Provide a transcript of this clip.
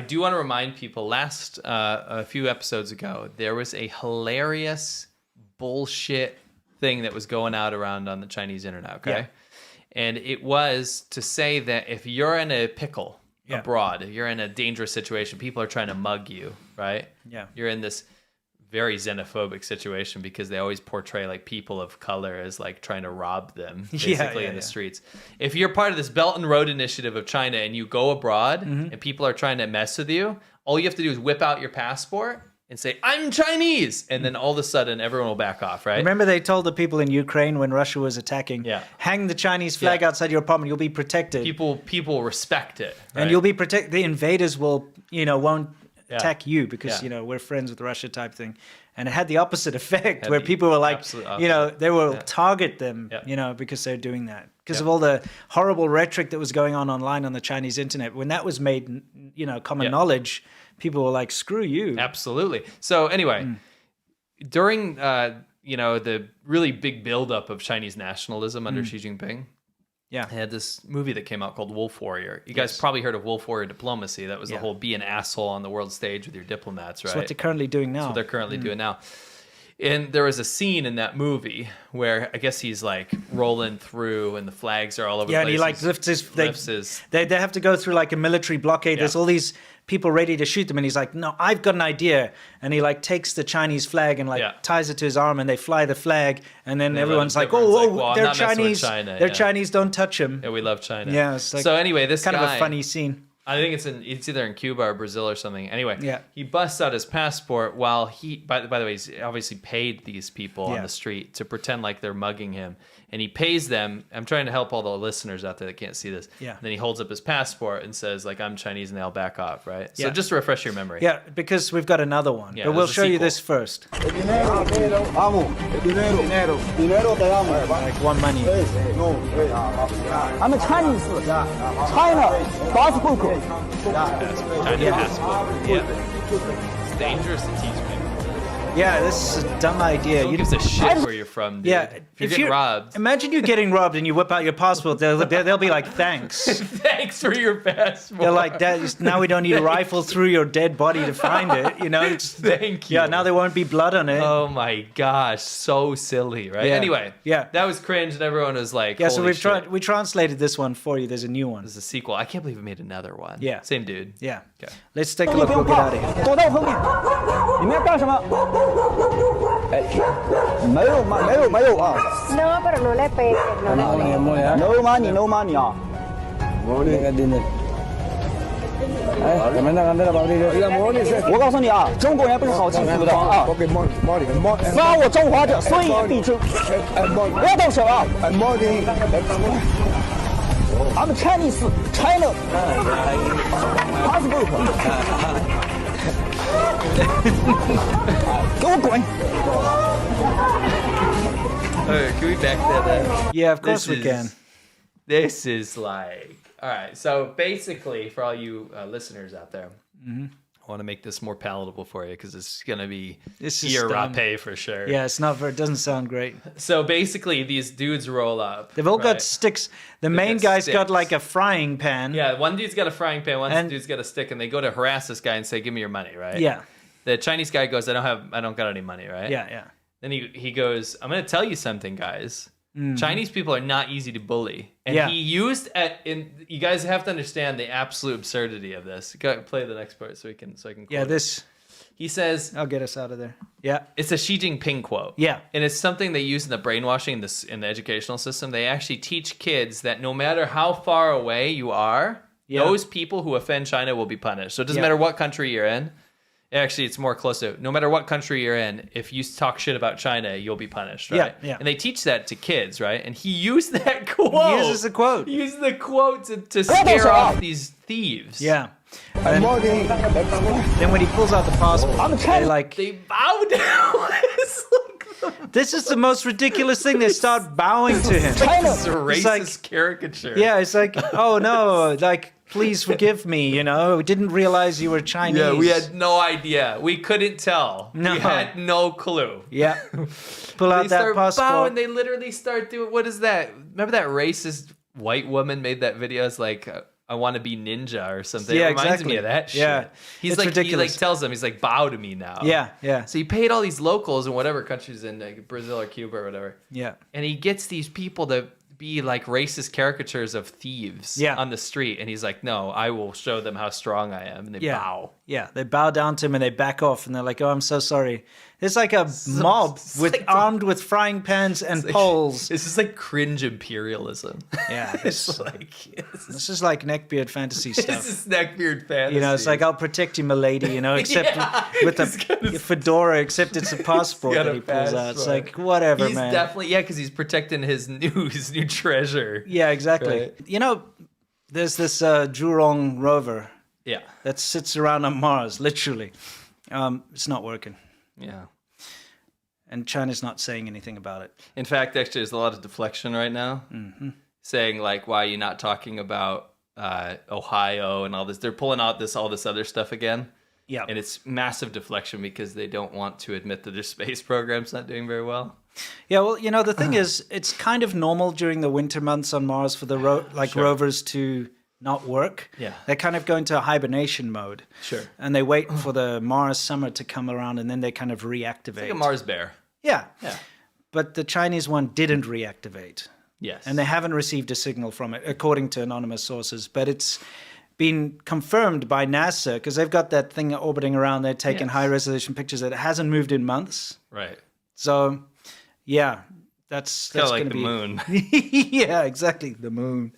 I do want to remind people, a few episodes ago, there was a hilarious bullshit thing that was going out around on the Chinese internet, okay? Yeah. And it was to say that if you're in a pickle abroad, you're in a dangerous situation, people are trying to mug you, right? Yeah. You're in this very xenophobic situation because they always portray like people of color as like trying to rob them basically in the streets. If you're part of this Belt and Road Initiative of China and you go abroad and people are trying to mess with you, all you have to do is whip out your passport and say, I'm Chinese. And then all of a sudden everyone will back off, right? Remember they told the people in Ukraine when Russia was attacking, hang the Chinese flag outside your apartment, you'll be protected. People respect it. Right? And you'll be protected. The invaders will, won't attack you because, we're friends with Russia type thing. And it had the opposite effect where people were like, they will target them, because they're doing that. Because of all the horrible rhetoric that was going on online on the Chinese internet. When that was made, common knowledge, people were like, screw you. Absolutely. So anyway, during, the really big buildup of Chinese nationalism under Xi Jinping, they had this movie that came out called Wolf Warrior. You guys probably heard of Wolf Warrior Diplomacy. That was the whole be an asshole on the world stage with your diplomats, right? That's what they're currently doing now. That's what they're currently doing now. And there was a scene in that movie where I guess he's like rolling through and the flags are all over the place. Yeah, and he like lifts his... They have to go through like a military blockade. There's all these people ready to shoot them. And he's like, no, I've got an idea. And he like takes the Chinese flag and like ties it to his arm and they fly the flag. And then everyone's like, well, they're Chinese. They're Chinese, don't touch them. Yeah, we love China. Yeah, it's like, so anyway, this kind guy... of a funny scene. I think it's either in Cuba or Brazil or something. Anyway, he busts out his passport while he, by the way, he's obviously paid these people on the street to pretend like they're mugging him. And he pays them. I'm trying to help all the listeners out there that can't see this. Yeah. And then he holds up his passport and says, like, I'm Chinese, and they all back off, right? So just to refresh your memory. Yeah, because we've got another one. Yeah, but we'll show you this first. Like one money. I'm a Chinese. China. Passport. Chinese passport. Yeah. It's dangerous to teach people. Yeah, this is a dumb idea. Who gives a shit where you're from, dude? Yeah, if you're getting robbed. Imagine you getting robbed and you whip out your passport. They'll be like, thanks. Thanks for your passport. They're like, now we don't need to rifle through your dead body to find it. Thank you. Yeah, now there won't be blood on it. Oh my gosh, so silly, right? Yeah. Anyway, that was cringe and everyone was like, so we translated this one for you. There's a new one. There's a sequel. I can't believe we made another one. Yeah. Same dude. Yeah. Okay. Let's take a look. We'll get out of here. 躲到后面，你们要干什么？哎，没有啊。No, pero no le pegues. No money 啊。我告诉你啊，中国人不是好欺负的啊！杀我中华者，虽远必诛。不要动手啊！ I'm Chinese, China. Passport. 给我滚！ Can we back that up? Yeah, of course we can. This is like... All right, so basically, for all you listeners out there, I want to make this more palatable for you because it's going to be ear rape for sure. Yeah, it doesn't sound great. So basically, these dudes roll up. They've all got sticks. The main guy's got like a frying pan. Yeah, one dude's got a frying pan, one dude's got a stick, and they go to harass this guy and say, give me your money, right? Yeah. The Chinese guy goes, I don't got any money, right? Yeah. Then he goes, I'm going to tell you something, guys. Chinese people are not easy to bully. And he used you guys have to understand the absolute absurdity of this. Go play the next part so I can quote this. He says, I'll get us out of there. Yeah. It's a Xi Jinping quote. Yeah. And it's something they use in the brainwashing in the educational system. They actually teach kids that no matter how far away you are, those people who offend China will be punished. So it doesn't matter what country you're in. Actually, it's more close to no matter what country you're in, if you talk shit about China, you'll be punished, right? Yeah. And they teach that to kids, right? And he used that quote. He uses the quote. He used the quote to scare off these thieves. Yeah. Then when he pulls out the passport, they bow down. This is the most ridiculous thing. They start bowing to him. It's a racist caricature. Yeah, it's like, oh no, like, please forgive me, we didn't realize you were Chinese. Yeah, we had no idea. We couldn't tell. No. We had no clue. Yeah. Pull out that passport. Bow and they literally start doing, what is that? Remember that racist white woman made that video? It's like, I want to be ninja or something. Yeah, it reminds exactly. me of that shit. Yeah. He's It's like, ridiculous. he like tells them, he's like, bow to me now. Yeah. So he paid all these locals in whatever countries in like Brazil or Cuba or whatever. Yeah. And he gets these people to be like racist caricatures of thieves on the street. And he's like, no, I will show them how strong I am. And they bow. Yeah, they bow down to him and they back off and they're like, oh, I'm so sorry. It's like a mob armed with frying pans and poles. This is like cringe imperialism. Yeah. This is like neckbeard fantasy stuff. This is neckbeard fantasy. You know, it's like, I'll protect you, milady, you know, except with a fedora, except it's a passport that he pulls out. It's like, whatever, he's man. Definitely, because he's protecting his new treasure. Yeah, exactly. Right? You know, there's this Jurong rover that sits around on Mars, literally. It's not working. Yeah. And China's not saying anything about it. In fact, actually, there's a lot of deflection right now. Saying, like, why are you not talking about Ohio and all this? They're pulling out all this other stuff again. Yeah. And it's massive deflection because they don't want to admit that their space program's not doing very well. Yeah, well, you know, the thing is, it's kind of normal during the winter months on Mars for the rovers to not work. Yeah. They kind of go into a hibernation mode. Sure. And they wait for the Mars summer to come around, and then they kind of reactivate. It's like a Mars bear. Yeah. Yeah. But the Chinese one didn't reactivate. Yes. And they haven't received a signal from it, according to anonymous sources. But it's been confirmed by NASA, because they've got that thing orbiting around. They're taking high-resolution pictures that it hasn't moved in months. Right. So, yeah, that's kind of going like to be... the moon. Yeah, exactly, the moon.